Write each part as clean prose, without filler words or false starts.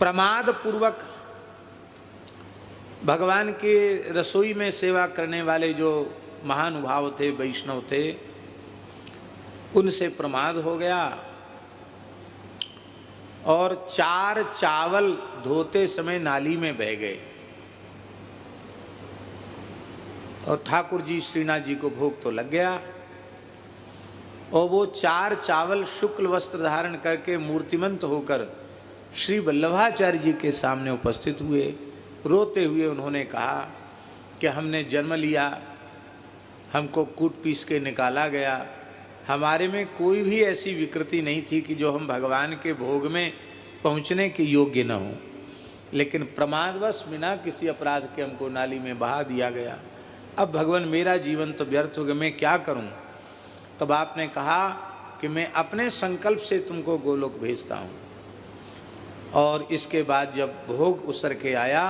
प्रमाद पूर्वक भगवान के रसोई में सेवा करने वाले जो महानुभाव थे, वैष्णव थे, उनसे प्रमाद हो गया और 4 चावल धोते समय नाली में बह गए और ठाकुर जी श्रीनाथ जी को भोग तो लग गया और वो 4 चावल शुक्ल वस्त्र धारण करके मूर्तिमंत होकर श्री वल्लभाचार्य जी के सामने उपस्थित हुए। रोते हुए उन्होंने कहा कि हमने जन्म लिया, हमको कूट पीस के निकाला गया, हमारे में कोई भी ऐसी विकृति नहीं थी कि जो हम भगवान के भोग में पहुंचने के योग्य न हों, लेकिन प्रमादवश बिना किसी अपराध के हमको नाली में बहा दिया गया। अब भगवान मेरा जीवन तो व्यर्थ हो गया, मैं क्या करूं? तब आपने कहा कि मैं अपने संकल्प से तुमको गोलोक भेजता हूं। और इसके बाद जब भोग उसर के आया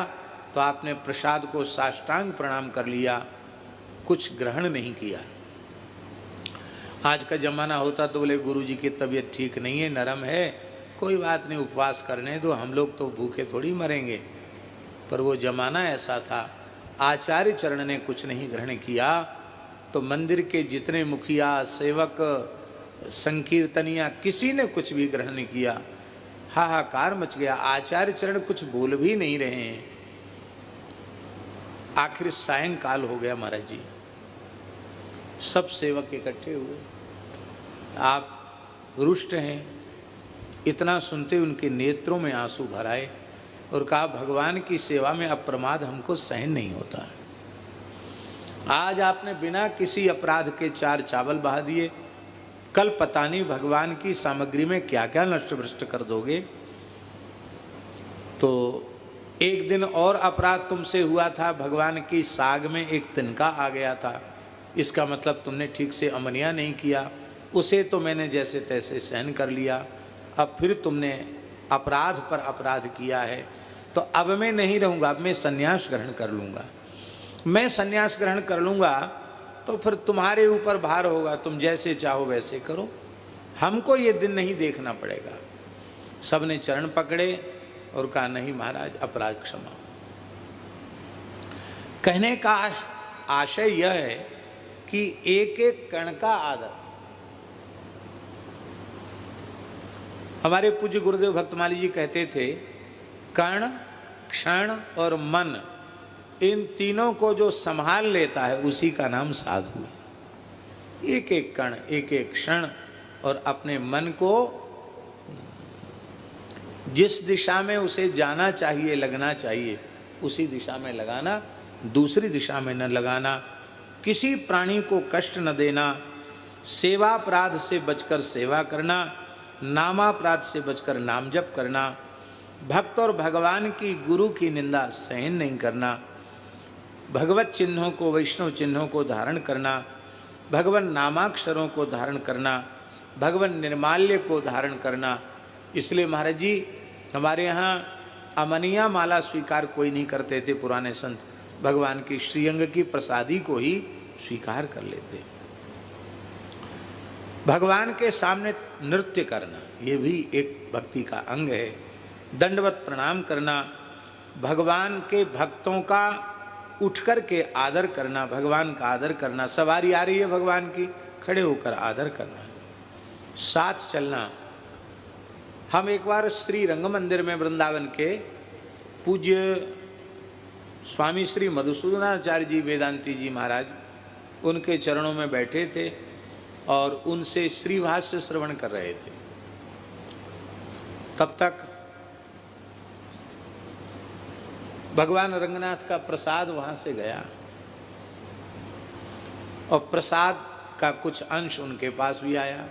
तो आपने प्रसाद को साष्टांग प्रणाम कर लिया, कुछ ग्रहण नहीं किया। आज का जमाना होता तो बोले गुरुजी की तबीयत ठीक नहीं है, नरम है, कोई बात नहीं, उपवास करने दो, हम लोग तो भूखे थोड़ी मरेंगे। पर वो जमाना ऐसा था, आचार्य चरण ने कुछ नहीं ग्रहण किया तो मंदिर के जितने मुखिया, सेवक, संकीर्तनिया, किसी ने कुछ भी ग्रहण नहीं किया। हाहाकार मच गया, आचार्य चरण कुछ बोल भी नहीं रहे हैं। आखिर सायंकाल हो गया महाराज जी, सब सेवक इकट्ठे हुए, आप रुष्ट हैं। इतना सुनते उनके नेत्रों में आंसू भर आए और कहा भगवान की सेवा में अप्रमाद हमको सहन नहीं होता है। आज आपने बिना किसी अपराध के 4 चावल बहा दिए, कल पता नहीं भगवान की सामग्री में क्या क्या नष्ट भ्रष्ट कर दोगे। तो एक दिन और अपराध तुमसे हुआ था, भगवान की साग में एक तिनका आ गया था, इसका मतलब तुमने ठीक से अमनिया नहीं किया, उसे तो मैंने जैसे तैसे सहन कर लिया। अब फिर तुमने अपराध पर अपराध किया है, तो अब मैं नहीं रहूँगा, अब मैं संन्यास ग्रहण कर लूँगा। मैं संन्यास ग्रहण कर लूँगा तो फिर तुम्हारे ऊपर भार होगा, तुम जैसे चाहो वैसे करो, हमको ये दिन नहीं देखना पड़ेगा। सबने चरण पकड़े और कहा नहीं महाराज, अपराध क्षमा। कहने का आशय यह है कि एक एक कण का आदर। हमारे पूज्य गुरुदेव भक्तमाली जी कहते थे, कण, क्षण और मन, इन तीनों को जो संभाल लेता है उसी का नाम साधु है। एक एक कण, एक एक क्षण और अपने मन को जिस दिशा में उसे जाना चाहिए, लगना चाहिए, उसी दिशा में लगाना, दूसरी दिशा में न लगाना, किसी प्राणी को कष्ट न देना, सेवापराध से बचकर सेवा करना, नामापराध से बचकर नाम जप करना, भक्त और भगवान की गुरु की निंदा सहन नहीं करना, भगवत चिन्हों को, वैष्णव चिन्हों को धारण करना, भगवान नामाक्षरों को धारण करना, भगवान निर्माल्य को धारण करना। इसलिए महाराज जी हमारे यहाँ अमनिया माला स्वीकार कोई नहीं करते थे, पुराने संत भगवान की श्रीअंग की प्रसादी को ही स्वीकार कर लेते। भगवान के सामने नृत्य करना ये भी एक भक्ति का अंग है। दंडवत प्रणाम करना, भगवान के भक्तों का उठ कर के आदर करना, भगवान का आदर करना। सवारी आ रही है भगवान की, खड़े होकर आदर करना, साथ चलना। हम एक बार श्री रंग मंदिर में वृंदावन के पूज्य स्वामी श्री मधुसूदनाचार्य जी वेदांती जी महाराज, उनके चरणों में बैठे थे और उनसे श्रीभाष्य श्रवण कर रहे थे। तब तक भगवान रंगनाथ का प्रसाद वहाँ से गया और प्रसाद का कुछ अंश उनके पास भी आया।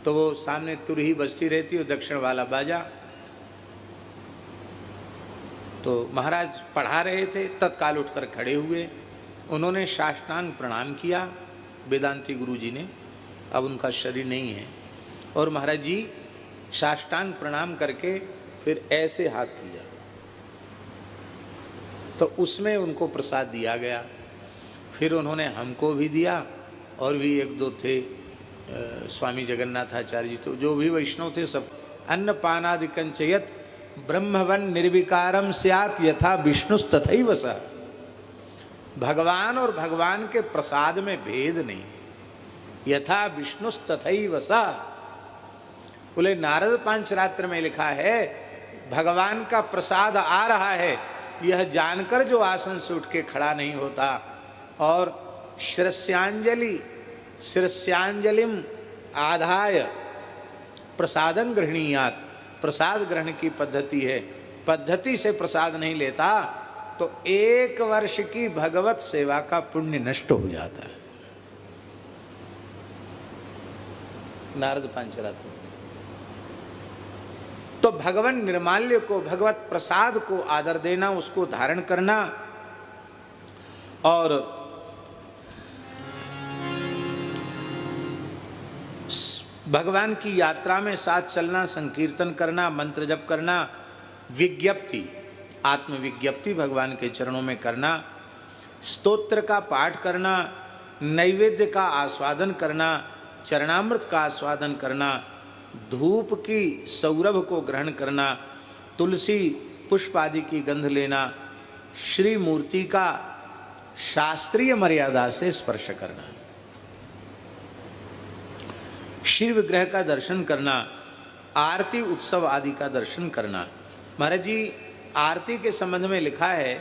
तो वो सामने तुरही बजती रहती और दक्षिण वाला बाजा, तो महाराज पढ़ा रहे थे, तत्काल उठकर खड़े हुए। उन्होंने साष्टांग प्रणाम किया वेदांती गुरु जी ने, अब उनका शरीर नहीं है, और महाराज जी साष्टांग प्रणाम करके फिर ऐसे हाथ किया, तो उसमें उनको प्रसाद दिया गया। फिर उन्होंने हमको भी दिया और भी एक दो थे, स्वामी जगन्नाथाचार्य जी, तो जो भी वैष्णव थे सब। अन्न पानादिकं चयत ब्रह्मवन निर्विकारम स्यात् यथा विष्णुस्तथैव सः। भगवान और भगवान के प्रसाद में भेद नहीं, यथा विष्णुस्तथैव सः। बोले नारद पांचरात्र में लिखा है भगवान का प्रसाद आ रहा है, यह जानकर जो आसन से उठ के खड़ा नहीं होता और शिरस्यांजलिम आधाय प्रसादं गृह्णीयात्, प्रसाद ग्रहण की पद्धति है, पद्धति से प्रसाद नहीं लेता तो 1 वर्ष की भगवत सेवा का पुण्य नष्ट हो जाता है। नारद पांचरात्र। तो भगवान निर्माल्य को, भगवत प्रसाद को आदर देना, उसको धारण करना और भगवान की यात्रा में साथ चलना, संकीर्तन करना, मंत्र जप करना, विज्ञप्ति, आत्मविज्ञप्ति भगवान के चरणों में करना, स्तोत्र का पाठ करना, नैवेद्य का आस्वादन करना, चरणामृत का आस्वादन करना, धूप की सौरभ को ग्रहण करना, तुलसी पुष्प आदि की गंध लेना, श्री मूर्ति का शास्त्रीय मर्यादा से स्पर्श करना, श्री विग्रह का दर्शन करना, आरती उत्सव आदि का दर्शन करना। महाराज जी आरती के संबंध में लिखा है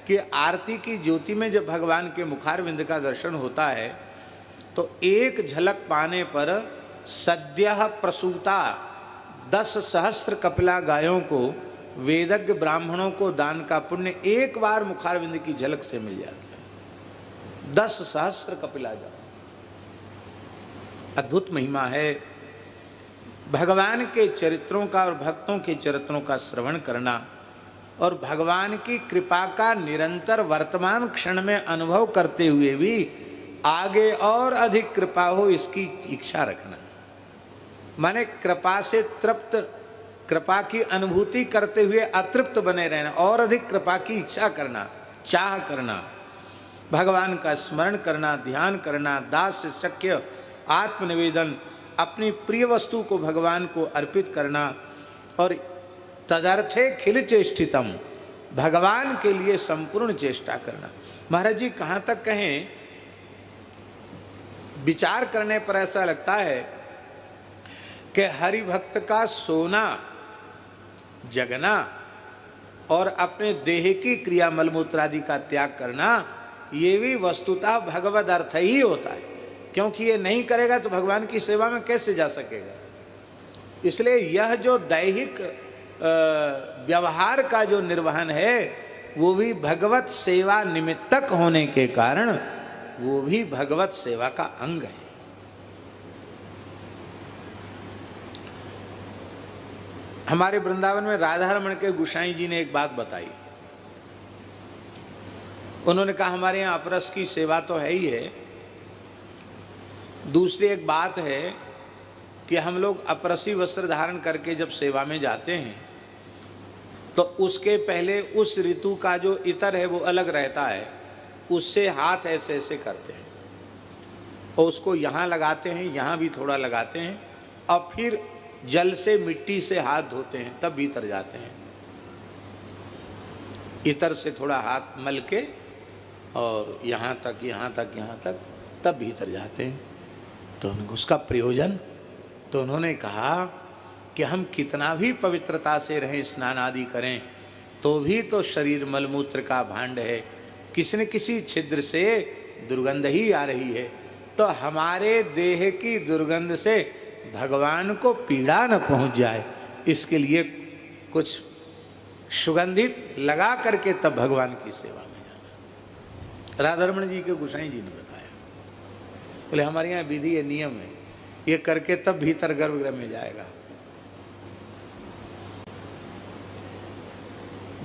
कि आरती की ज्योति में जब भगवान के मुखारविंद का दर्शन होता है तो एक झलक पाने पर सद्यः प्रसूता 10 सहस्त्र कपिला गायों को, वेदज्ञ ब्राह्मणों को दान का पुण्य एक बार मुखारविंद की झलक से मिल जाता है। 10 सहस्त्र कपिला गाय, अद्भुत महिमा है। भगवान के चरित्रों का और भक्तों के चरित्रों का श्रवण करना और भगवान की कृपा का निरंतर वर्तमान क्षण में अनुभव करते हुए भी आगे और अधिक कृपा हो इसकी इच्छा रखना। माने कृपा से तृप्त, कृपा की अनुभूति करते हुए अतृप्त बने रहना, और अधिक कृपा की इच्छा करना, चाह करना, भगवान का स्मरण करना, ध्यान करना, दास शक्य आत्मनिवेदन, अपनी प्रिय वस्तु को भगवान को अर्पित करना और तदर्थे खिल चेष्टितम, भगवान के लिए संपूर्ण चेष्टा करना। महाराज जी कहाँ तक कहें, विचार करने पर ऐसा लगता है कि हरि भक्त का सोना, जगना और अपने देह की क्रिया मलमूत्र आदि का त्याग करना, ये भी वस्तुतः भगवद अर्थ ही होता है, क्योंकि ये नहीं करेगा तो भगवान की सेवा में कैसे जा सकेगा। इसलिए यह जो दैहिक व्यवहार का जो निर्वहन है वो भी भगवत सेवा निमित्तक होने के कारण वो भी भगवत सेवा का अंग है। हमारे वृंदावन में राधा रमण के गोसाई जी ने एक बात बताई। उन्होंने कहा हमारे यहाँ अपरस की सेवा तो है ही है, दूसरी एक बात है कि हम लोग अपरसी वस्त्र धारण करके जब सेवा में जाते हैं तो उसके पहले उस ऋतु का जो इतर है वो अलग रहता है, उससे हाथ ऐसे ऐसे करते हैं और उसको यहाँ लगाते हैं, यहाँ भी थोड़ा लगाते हैं और फिर जल से मिट्टी से हाथ धोते हैं, तब भीतर जाते हैं। इतर से थोड़ा हाथ मल के और यहाँ तक तब भीतर जाते हैं। तो उसका प्रयोजन, तो उन्होंने कहा कि हम कितना भी पवित्रता से रहें, स्नान आदि करें, तो भी तो शरीर मलमूत्र का भांड है, किसी न किसी छिद्र से दुर्गंध ही आ रही है। तो हमारे देह की दुर्गंध से भगवान को पीड़ा न पहुंच जाए, इसके लिए कुछ सुगंधित लगा करके तब भगवान की सेवा में जाना। राधा रमण जी के गोसाई जी ने बताया। बोले हमारे यहाँ विधि है, नियम है, ये करके तब भीतर गर्भगृह में जाएगा।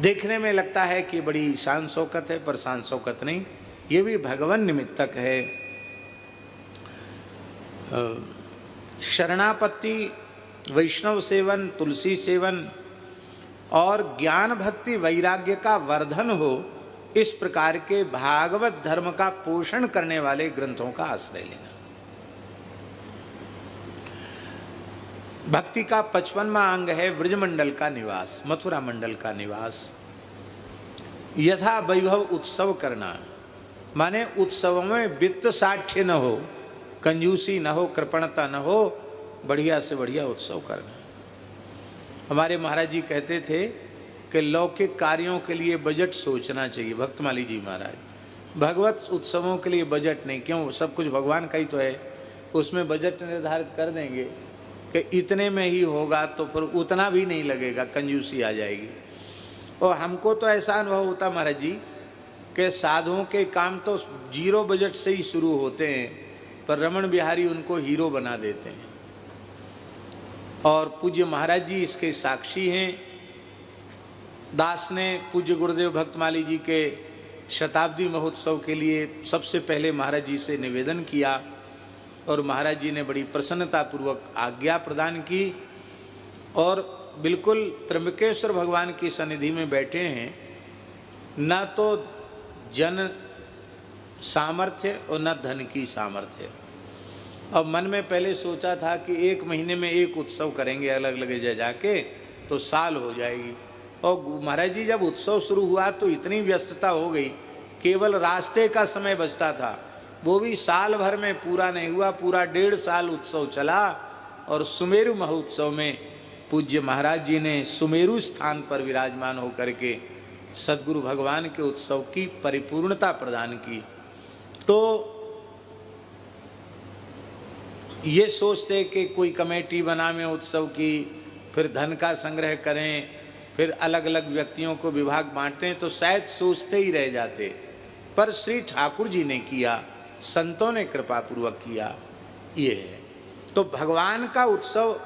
देखने में लगता है कि बड़ी शान शौकत है, पर शान शौकत नहीं, ये भी भगवान निमित्तक है। शरणापत्ति, वैष्णव सेवन, तुलसी सेवन और ज्ञान भक्ति वैराग्य का वर्धन हो, इस प्रकार के भागवत धर्म का पोषण करने वाले ग्रंथों का आश्रय लेना। भक्ति का 55वां अंग है ब्रजमंडल का निवास, मथुरा मंडल का निवास। यथा वैभव उत्सव करना, माने उत्सव में वित्त साठ्य न हो, कंजूसी न हो, कृपणता न हो, बढ़िया से बढ़िया उत्सव करना। हमारे महाराज जी कहते थे कि लौकिक कार्यों के लिए बजट सोचना चाहिए। भक्तमाली जी महाराज, भगवत उत्सवों के लिए बजट नहीं, क्यों, सब कुछ भगवान का ही तो है, उसमें बजट निर्धारित कर देंगे कि इतने में ही होगा तो फिर उतना भी नहीं लगेगा, कंजूसी आ जाएगी। और हमको तो ऐसा अनुभव होता महाराज जी कि साधुओं के काम तो जीरो बजट से ही शुरू होते हैं, पर रमण बिहारी उनको हीरो बना देते हैं। और पूज्य महाराज जी इसके साक्षी हैं। दास ने पूज्य गुरुदेव भक्तमाली जी के शताब्दी महोत्सव के लिए सबसे पहले महाराज जी से निवेदन किया और महाराज जी ने बड़ी प्रसन्नतापूर्वक आज्ञा प्रदान की और बिल्कुल त्र्यंबकेश्वर भगवान की सन्निधि में बैठे हैं। न तो जन सामर्थ्य और न धन की सामर्थ्य। अब मन में पहले सोचा था कि 1 महीने में एक उत्सव करेंगे अलग अलग जगह जाके तो साल हो जाएगी। और महाराज जी जब उत्सव शुरू हुआ तो इतनी व्यस्तता हो गई, केवल रास्ते का समय बचता था, वो भी साल भर में पूरा नहीं हुआ, पूरा 1.5 साल उत्सव चला। और सुमेरु महोत्सव में पूज्य महाराज जी ने सुमेरु स्थान पर विराजमान होकर के सद्गुरु भगवान के उत्सव की परिपूर्णता प्रदान की। तो ये सोचते कि कोई कमेटी बनावे उत्सव की, फिर धन का संग्रह करें, फिर अलग अलग व्यक्तियों को विभाग बांटें, तो शायद सोचते ही रह जाते। पर श्री ठाकुर जी ने किया, संतों ने कृपा पूर्वक किया, ये है। तो भगवान का उत्सव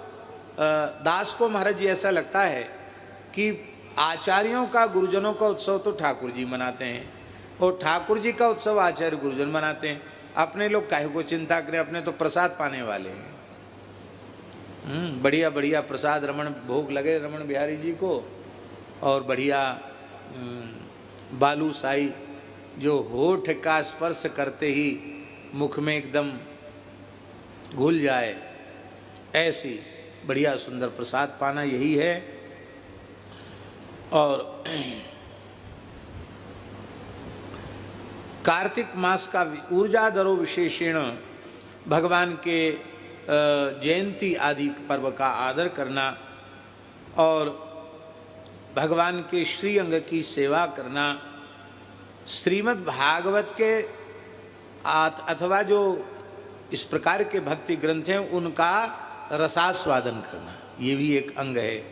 दास को महाराज जी ऐसा लगता है कि आचार्यों का, गुरुजनों का उत्सव तो ठाकुर जी मनाते हैं और ठाकुर जी का उत्सव आचार्य गुरुजन मनाते हैं। अपने लोग काहे को चिंता करें, अपने तो प्रसाद पाने वाले हैं। बढ़िया बढ़िया प्रसाद रमण भोग लगे रमण बिहारी जी को, और बढ़िया बालूशाही जो होठ का स्पर्श करते ही मुख में एकदम घुल जाए, ऐसी बढ़िया सुंदर प्रसाद पाना, यही है। और कार्तिक मास का ऊर्जाधरो विशेषण भगवान के जयंती आदि पर्व का आदर करना और भगवान के श्री अंग की सेवा करना, श्रीमद् भागवत के अथवा जो इस प्रकार के भक्ति ग्रंथ हैं उनका रसास्वादन करना, ये भी एक अंग है।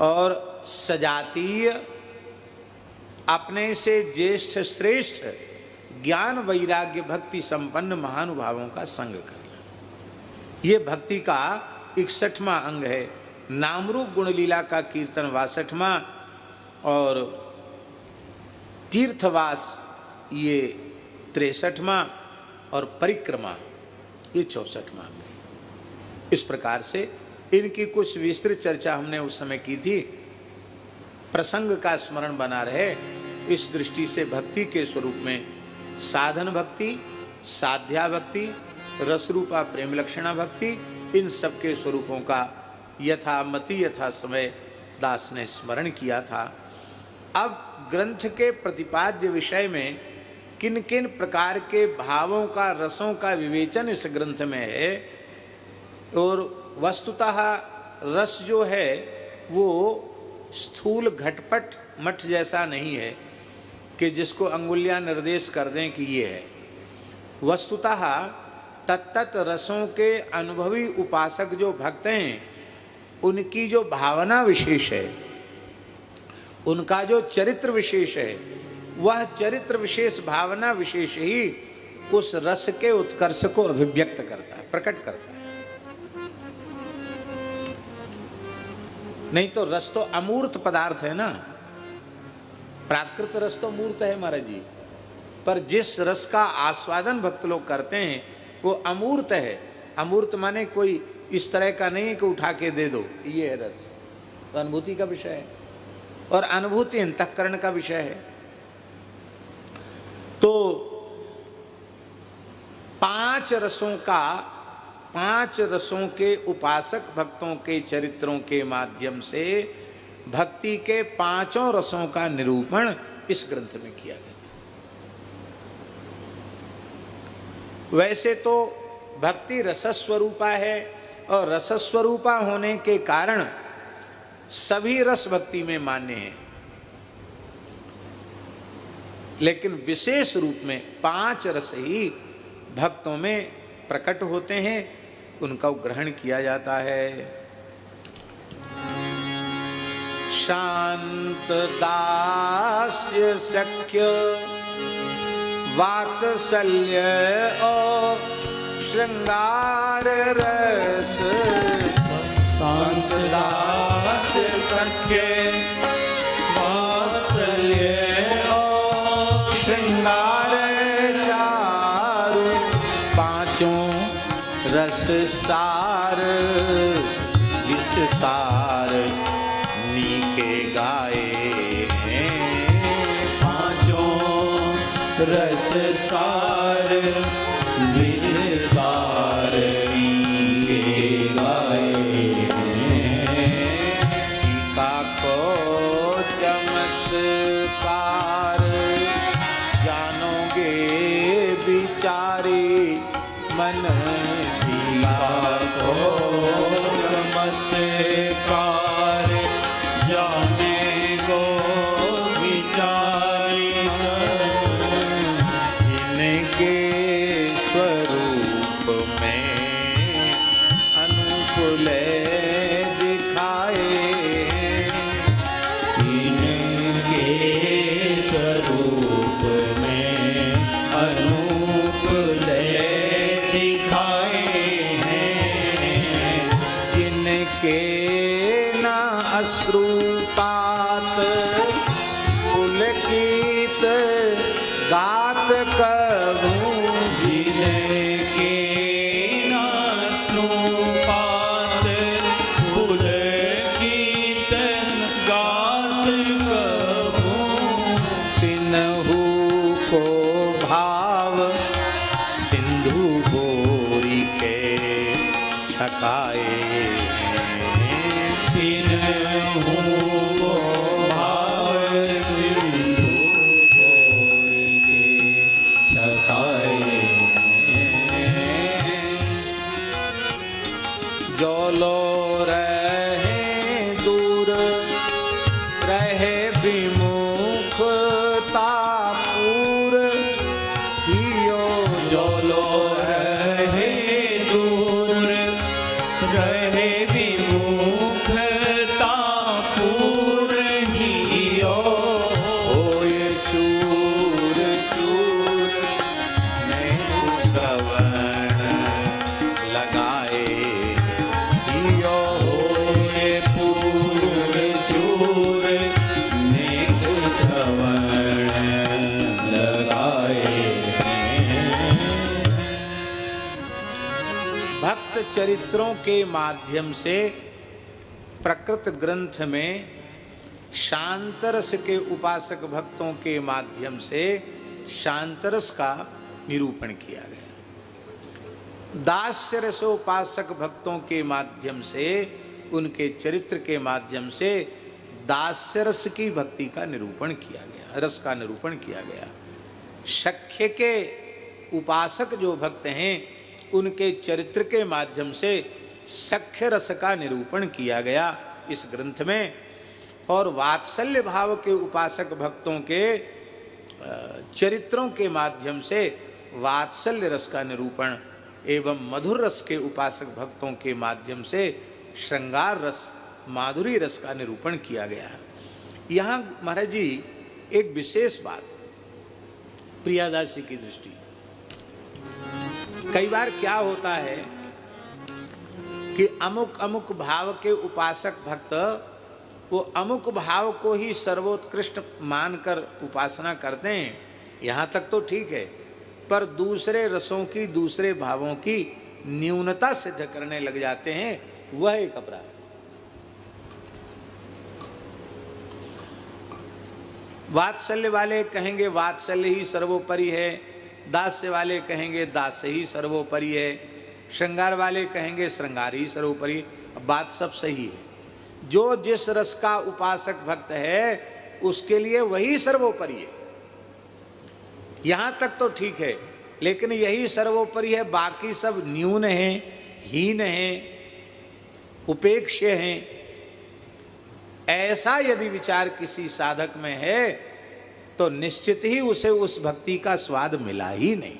और सजातीय अपने से ज्येष्ठ श्रेष्ठ ज्ञान वैराग्य भक्ति संपन्न महानुभावों का संग करना, ये भक्ति का 61वां अंग है। नामरूप गुणलीला का कीर्तन 62वां और तीर्थवास ये 63वां और परिक्रमा ये 64वां अंग है। इस प्रकार से इनकी कुछ विस्तृत चर्चा हमने उस समय की थी। प्रसंग का स्मरण बना रहे, इस दृष्टि से भक्ति के स्वरूप में साधन भक्ति, साध्या भक्ति, रसरूपा प्रेम लक्षणा भक्ति, इन सब के स्वरूपों का यथा मति यथा समय दास ने स्मरण किया था। अब ग्रंथ के प्रतिपाद्य विषय में किन किन प्रकार के भावों का, रसों का विवेचन इस ग्रंथ में है, और वस्तुतः रस जो है वो स्थूल घटपट मठ जैसा नहीं है कि जिसको अंगुलियां निर्देश कर दें कि ये है। वस्तुतः तत्त रसों के अनुभवी उपासक जो भक्त हैं, उनकी जो भावना विशेष है, उनका जो चरित्र विशेष है, वह चरित्र विशेष, भावना विशेष ही उस रस के उत्कर्ष को अभिव्यक्त करता है, प्रकट करता है। नहीं तो रस तो अमूर्त पदार्थ है ना, प्राकृत रस तो मूर्त है महाराज जी, पर जिस रस का आस्वादन भक्त लोग करते हैं वो अमूर्त है। अमूर्त माने कोई इस तरह का नहीं है कि उठा के दे दो, ये है रस, तो अनुभूति का विषय है और अनुभूति अंतःकरण का विषय है। तो 5 रसों का 5 रसों के उपासक भक्तों के चरित्रों के माध्यम से भक्ति के 5 रसों का निरूपण इस ग्रंथ में किया गया। वैसे तो भक्ति रसस्वरूपा है और रसस्वरूपा होने के कारण सभी रस भक्ति में मान्य हैं, लेकिन विशेष रूप में 5 रस ही भक्तों में प्रकट होते हैं, उनका ग्रहण किया जाता है। शांत दास्य सख्य वात्सल्य और श्रृंगार रस। शांत दास्य सख्य वात्सल्य और श्रृंगार चारु 5 रस सार विस्तार नीके गाए हैं। 5 रस सार विस्तार नीके गाए हैं। टीका को चमत्कार जानोगे बिचारे मन टीका को चमत्कार जाने गो विचारी। इनके स्वरूप में अनुकूल दिखाए। इनके स्वरूप में अनुकूल दिखाए हैं। जिनके ना अश्रुपात पुलकित गात कभू। जिनके नाश्रुपात पुलकित गात कभू। तिनहु को भाव सिंधु बोरी के छकाए हैं। तिनहु को भाव सिंधु बोरी के छकाए हैं। जो लो रहे दूर रहे विमुखता पूर हियो। जो लो रहे दूर रहे विमुखता पूर हियो। होय चूर चूर में श्रवण लगाए हियो। होय पूर चूर नेक श्रवण लगाए हैं। भक्त चरित्रों के माध्यम से प्रकृत ग्रंथ में शांतरस के उपासक भक्तों के माध्यम से शांतरस का निरूपण किया गया। दास्य रस उपासक भक्तों के माध्यम से, उनके चरित्र के माध्यम से दास्य रस की भक्ति का निरूपण किया गया, रस का निरूपण किया गया। सख्य के उपासक जो भक्त हैं उनके चरित्र के माध्यम से सख्य रस का निरूपण किया गया इस ग्रंथ में। और वात्सल्य भाव के उपासक भक्तों के चरित्रों के माध्यम से वात्सल्य रस का निरूपण एवं मधुर रस के उपासक भक्तों के माध्यम से श्रृंगार रस माधुरी रस का निरूपण किया गया है। यहाँ महाराज जी एक विशेष बात प्रियादासी की दृष्टि, कई बार क्या होता है कि अमुक अमुक भाव के उपासक भक्त वो अमुक भाव को ही सर्वोत्कृष्ट मानकर उपासना करते हैं, यहाँ तक तो ठीक है, पर दूसरे रसों की दूसरे भावों की न्यूनता सिद्ध करने लग जाते हैं, वह एक अपराध। वात्सल्य वाले कहेंगे वात्सल्य ही सर्वोपरि है, दास्य वाले कहेंगे दास्य ही सर्वोपरि है, श्रृंगार वाले कहेंगे श्रृंगार ही सर्वोपरि। अब बात सब सही है, जो जिस रस का उपासक भक्त है उसके लिए वही सर्वोपरि है। यहां तक तो ठीक है, लेकिन यही सर्वोपरि है, बाकी सब न्यून हैं, हीन हैं, उपेक्ष्य हैं। ऐसा यदि विचार किसी साधक में है तो निश्चित ही उसे उस भक्ति का स्वाद मिला ही नहीं।